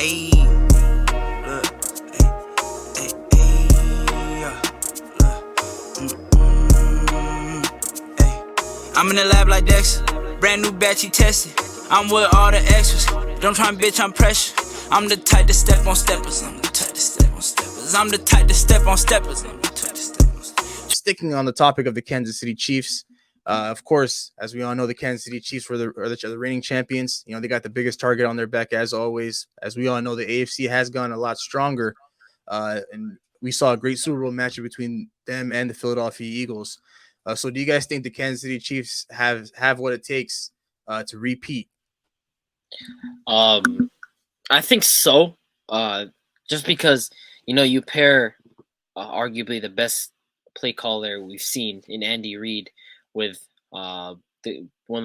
Ayy, look, yeah, ayy. I'm in the lab like Dexter, brand new batch he tested. I'm with all the extras, don't try and bitch, I'm pressure. I'm the type to step on steppers, I'm the type to step on steppers. I'm the type to step on steppers, I'm the type to step on steppers. Sticking on the topic of the Kansas City Chiefs, of course, as we all know, the Kansas City Chiefs are the reigning champions. You know, they got the biggest target on their back as always. As we all know, the AFC has gone a lot stronger, and we saw a great Super Bowl matchup between them and the Philadelphia Eagles. So, do you guys think the Kansas City Chiefs have what it takes to repeat? I think so. Just because you pair arguably the best play caller we've seen in Andy Reid with one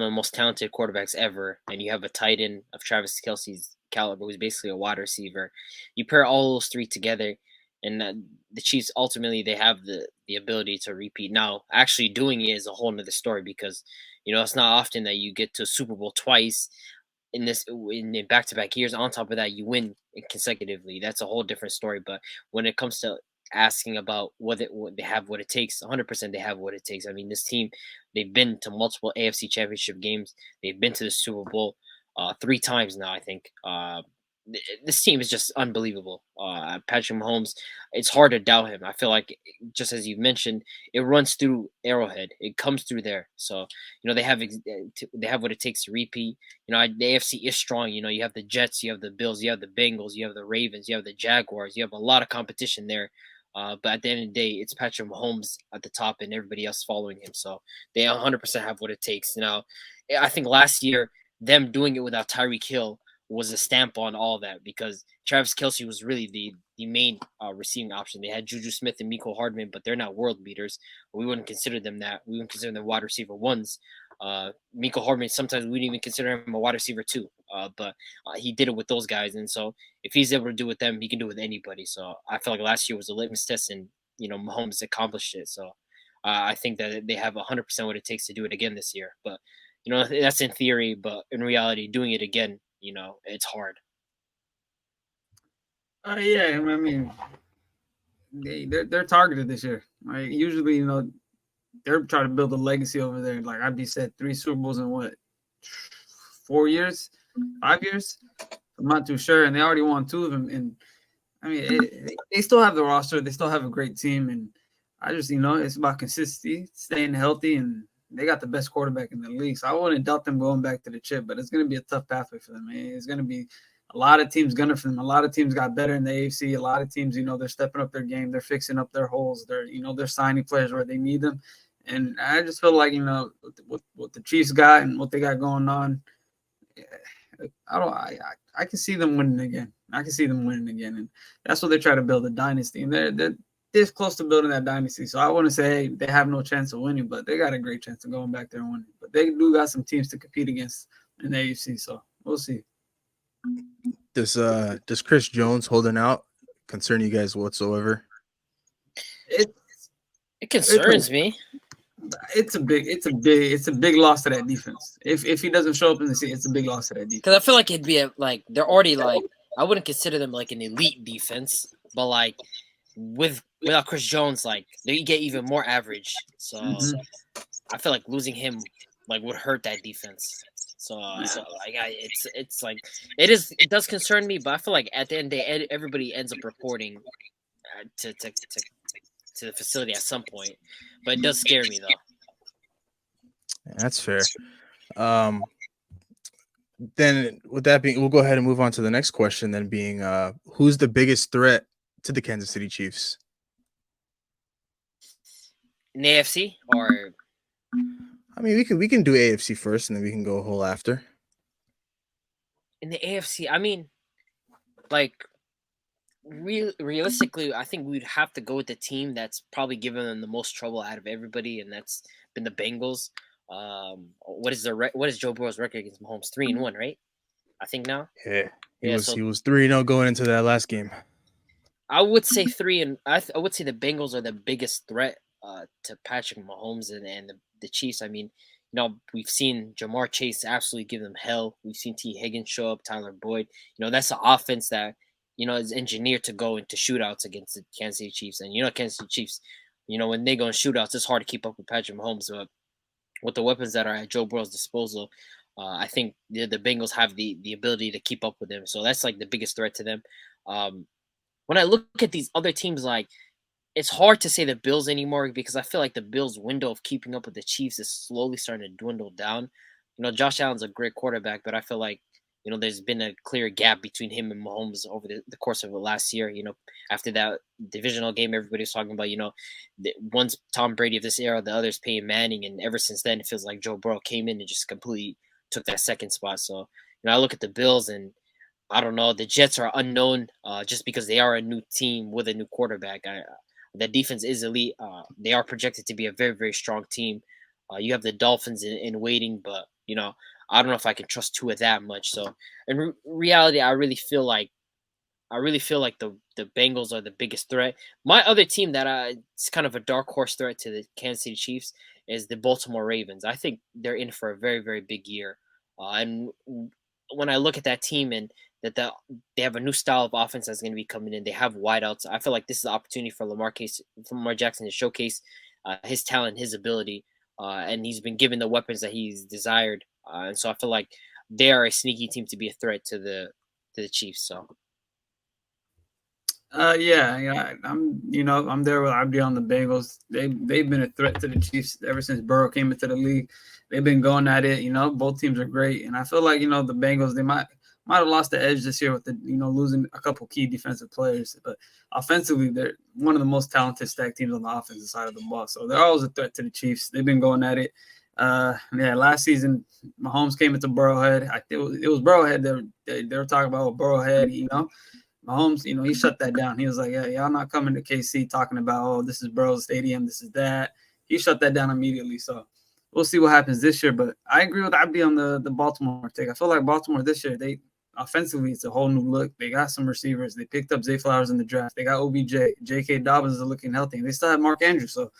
of the most talented quarterbacks ever, and you have a tight end of Travis Kelce's caliber, who's basically a wide receiver. You pair all those three together, and the Chiefs ultimately they have the ability to repeat. Now, actually doing it is a whole nother story because it's not often that you get to Super Bowl twice in back-to-back years. On top of that, you win consecutively. That's a whole different story. But when it comes to asking about what they have what it takes, 100% they have what it takes. I mean, this team, they've been to multiple AFC Championship games. They've been to the Super Bowl 3 times now, I think. This team is just unbelievable. Patrick Mahomes, it's hard to doubt him. I feel like, just as you mentioned, it runs through Arrowhead. It comes through there. So they have what it takes to repeat. The AFC is strong. You have the Jets, you have the Bills, you have the Bengals, you have the Ravens, you have the Jaguars. You have a lot of competition there. But at the end of the day, it's Patrick Mahomes at the top and everybody else following him. So they 100% have what it takes. Now, I think last year, them doing it without Tyreek Hill was a stamp on all that because Travis Kelce was really the main receiving option. They had Juju Smith and Mecole Hardman, but they're not world beaters. We wouldn't consider them that. We wouldn't consider them wide receiver ones. Mecole Hardman, sometimes we wouldn't even consider him a wide receiver two. But he did it with those guys. And so if he's able to do it with them, he can do it with anybody. So I feel like last year was a litmus test and, Mahomes accomplished it. So I think that they have 100% what it takes to do it again this year. But, that's in theory. But in reality, doing it again, it's hard. Yeah, I mean, they're targeted this year. Right? Usually, they're trying to build a legacy over there. Like I'd be said, 3 Super Bowls in what, 4 years, 5 years? I'm not too sure, and they already won 2 of them. And I mean, they still have the roster. They still have a great team, and I just, it's about consistency, staying healthy, and they got the best quarterback in the league. So I wouldn't doubt them going back to the chip, but it's going to be a tough pathway for them. It's going to be a lot of teams gunning for them. A lot of teams got better in the AFC. A lot of teams, they're stepping up their game. They're fixing up their holes. They're signing players where they need them. And I just feel like, what the Chiefs got and what they got going on, I can see them winning again. And that's what they try to build, a dynasty. And they're this close to building that dynasty. So I wouldn't say, hey, they have no chance of winning, but they got a great chance of going back there and winning. But they do got some teams to compete against in the AFC, so we'll see. Does Chris Jones holding out concern you guys whatsoever? It concerns me. It's a big loss to that defense. If he doesn't show up in the season, it's a big loss to that defense. Because I feel like it'd be they're already I wouldn't consider them like an elite defense, but like without Chris Jones, like they get even more average. So I feel like losing him would hurt that defense. So it's like it does concern me, but I feel like at the end of the day, everybody ends up reporting to the facility at some point. But it does scare me though. That's fair. Then with that being, we'll go ahead and move on to the next question. Then being, who's the biggest threat to the Kansas City Chiefs? In the AFC, or I mean, we can do AFC first, and then we can go whole after. In the AFC, I mean, realistically, I think we'd have to go with the team that's probably given them the most trouble out of everybody, and that's been the Bengals. What is Joe Burrow's record against Mahomes? 3-1, right? I think now. Yeah, he was 3-0 going into that last game. I would say 3, and I would say the Bengals are the biggest threat to Patrick Mahomes and the Chiefs. I mean, we've seen Jamar Chase absolutely give them hell. We've seen T. Higgins show up, Tyler Boyd. That's an offense that is engineered to go into shootouts against the Kansas City Chiefs. And Kansas City Chiefs, when they go in shootouts, it's hard to keep up with Patrick Mahomes. But with the weapons that are at Joe Burrow's disposal, I think the Bengals have the ability to keep up with them. So that's like the biggest threat to them. When I look at these other teams, like, it's hard to say the Bills anymore because I feel like the Bills' window of keeping up with the Chiefs is slowly starting to dwindle down. Josh Allen's a great quarterback, but I feel like, there's been a clear gap between him and Mahomes over the course of the last year. After that divisional game, everybody's talking about, one's Tom Brady of this era, the other's Peyton Manning. And ever since then, it feels like Joe Burrow came in and just completely took that second spot. So, I look at the Bills and I don't know. The Jets are unknown just because they are a new team with a new quarterback. The defense is elite. They are projected to be a very, very strong team. You have the Dolphins in waiting, but, I don't know if I can trust Tua that much. So in reality, I really feel like the Bengals are the biggest threat. My other team that it's kind of a dark horse threat to the Kansas City Chiefs is the Baltimore Ravens. I think they're in for a very, very big year. And when I look at that team and that they have a new style of offense that's going to be coming in, they have wideouts. I feel like this is the opportunity for Lamar Jackson to showcase his talent, his ability, and he's been given the weapons that he's desired. And so I feel like they are a sneaky team to be a threat to the Chiefs. So. Yeah, I'm there with Abdi on the Bengals. They've been a threat to the Chiefs ever since Burrow came into the league. They've been going at it. Both teams are great, and I feel like the Bengals, they might have lost the edge this year with the losing a couple key defensive players, but offensively they're one of the most talented stacked teams on the offensive side of the ball. So they're always a threat to the Chiefs. They've been going at it. Last season Mahomes came into Burrowhead. It was Burrowhead. They were talking about Burrowhead. Mahomes, he shut that down. He was like, yeah, y'all not coming to KC talking about, oh, this is Burrow Stadium, this is that. He shut that down immediately. So we'll see what happens this year. But I agree with Abdi on the Baltimore take. I feel like Baltimore this year, offensively, it's a whole new look. They got some receivers. They picked up Zay Flowers in the draft. They got OBJ. J.K. Dobbins is looking healthy. And they still have Mark Andrews. So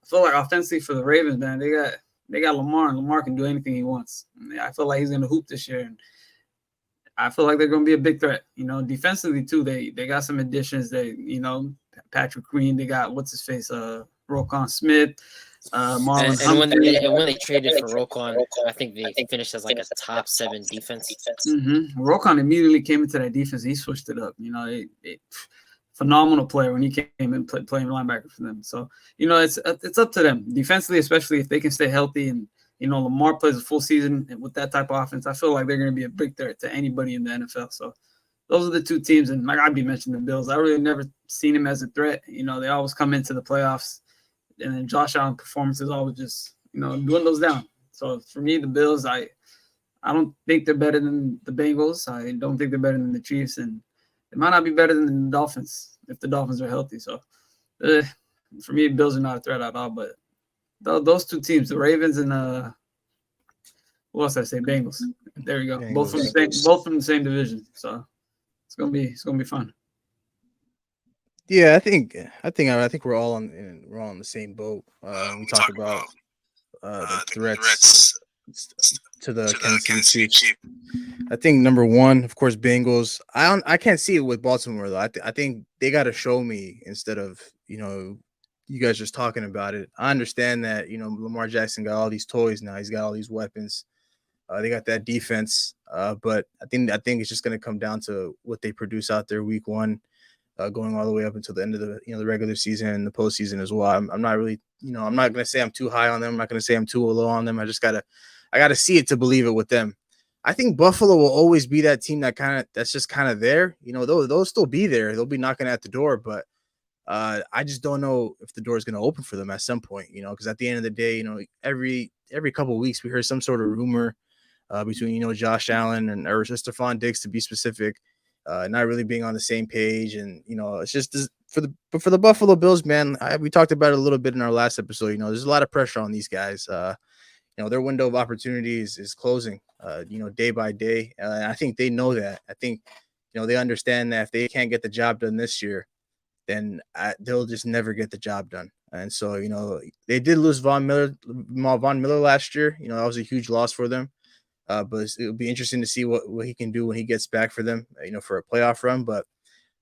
I feel like offensively for the Ravens, man, they got Lamar, and Lamar can do anything he wants. I feel like he's going to hoop this year. And I feel like they're going to be a big threat. Defensively, too, they got some additions. Patrick Queen. They got, what's his face, Roquan Smith. Marlon and when they traded for Roquan, I think they finished as like a top 7 defense. Mm-hmm. Roquan immediately came into that defense. He switched it up. Phenomenal player when he came and playing linebacker for them. So it's up to them defensively, especially if they can stay healthy and Lamar plays a full season with that type of offense. I feel like they're going to be a big threat to anybody in the NFL. So those are the two teams. And like I'd be mentioning the Bills, I really never seen him as a threat. They always come into the playoffs. And then Josh Allen performances always just, dwindles down. So for me, the Bills, I don't think they're better than the Bengals. I don't think they're better than the Chiefs. And they might not be better than the Dolphins if the Dolphins are healthy. So for me, Bills are not a threat at all. But those two teams, the Ravens and what else did I say? Bengals. There we go. Bengals. Both from the same division. So it's gonna be fun. Yeah, I think we're all on the same boat. We talk about the threats to the Kansas City Chiefs. I think number one, of course, Bengals. I can't see it with Baltimore though. I think they got to show me instead of you guys just talking about it. I understand that Lamar Jackson got all these toys now. He's got all these weapons. They got that defense, but I think it's just going to come down to what they produce out there week one. Going all the way up until the end of the regular season and the postseason as well. I'm not really, I'm not going to say I'm too high on them. I'm not going to say I'm too low on them. I gotta see it to believe it with them. I think Buffalo will always be that team that's just kind of there. They'll still be there. They'll be knocking at the door, but I just don't know if the door is going to open for them at some point. Because at the end of the day, every couple of weeks we hear some sort of rumor between Josh Allen or Stephon Diggs to be specific. Not really being on the same page, and it's just for the Buffalo Bills, man. We talked about it a little bit in our last episode. There's a lot of pressure on these guys. Their window of opportunities is closing. Day by day. And I think they know that. I think they understand that if they can't get the job done this year, then they'll just never get the job done. And so, they did lose Von Miller last year. That was a huge loss for them. But it'll be interesting to see what he can do when he gets back for them, for a playoff run. But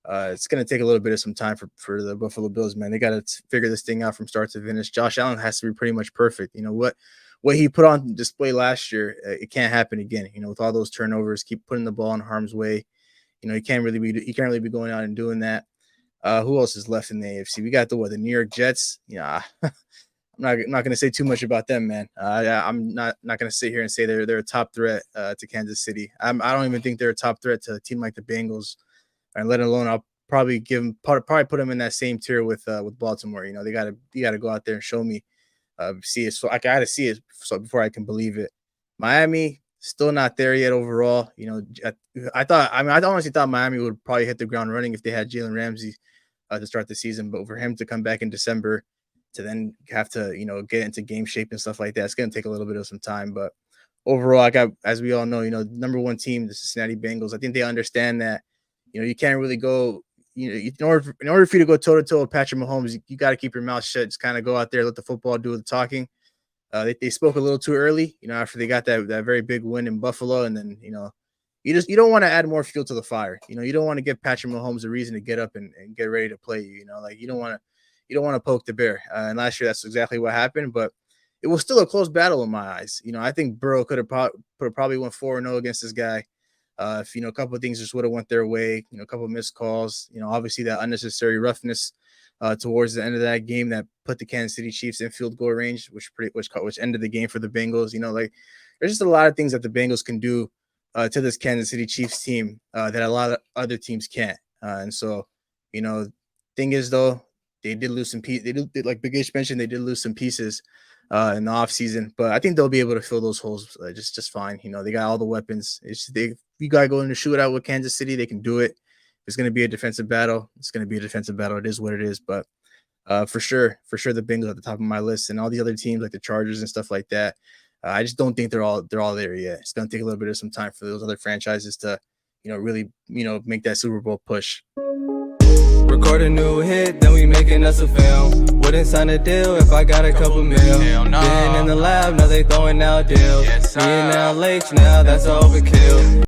it's going to take a little bit of some time for the Buffalo Bills, man. They got to figure this thing out from start to finish. Josh Allen has to be pretty much perfect. What he put on display last year, it can't happen again. With all those turnovers, keep putting the ball in harm's way. He can't really be going out and doing that. Who else is left in the AFC? We got the New York Jets. I'm not going to say too much about them, man. I'm not going to sit here and say they're a top threat to Kansas City. I don't even think they're a top threat to a team like the Bengals, and let alone I'll probably put them in that same tier with Baltimore. You got to go out there and show me, see it. So I got to see it before I can believe it. Miami still not there yet overall. I honestly thought Miami would probably hit the ground running if they had Jalen Ramsey to start the season, but for him to come back in December to then have to, get into game shape and stuff like that, it's going to take a little bit of some time. But overall, as we all know, number one team, the Cincinnati Bengals, I think they understand that, you can't really go, in order for you to go toe to toe with Patrick Mahomes, you got to keep your mouth shut. Just kind of go out there, let the football do the talking. They spoke a little too early, after they got that very big win in Buffalo. And then, you don't want to add more fuel to the fire. You don't want to give Patrick Mahomes a reason to get up and get ready to play you. You don't want to poke the bear. And last year, that's exactly what happened. But it was still a close battle in my eyes. I think Burrow could have probably went 4-0 against this guy. If a couple of things just would have went their way. A couple of missed calls. Obviously that unnecessary roughness towards the end of that game that put the Kansas City Chiefs in field goal range, which ended the game for the Bengals. There's just a lot of things that the Bengals can do to this Kansas City Chiefs team that a lot of other teams can't. And so, thing is though, they did lose some pieces. They did, like Big H mentioned, they did lose some pieces in the offseason, but I think they'll be able to fill those holes just fine. They got all the weapons. You got to go in the shootout with Kansas City, they can do it. If it's going to be a defensive battle, it's going to be a defensive battle. It is what it is. But for sure, the Bengals at the top of my list, and all the other teams like the Chargers and stuff like that. I just don't think they're all there yet. It's going to take a little bit of some time for those other franchises to, really, make that Super Bowl push. Record a new hit, then we making us a film. Wouldn't sign a deal if I got a couple mil. Been in the lab, now they throwing out deals. Me and now Lakes, now that's overkill.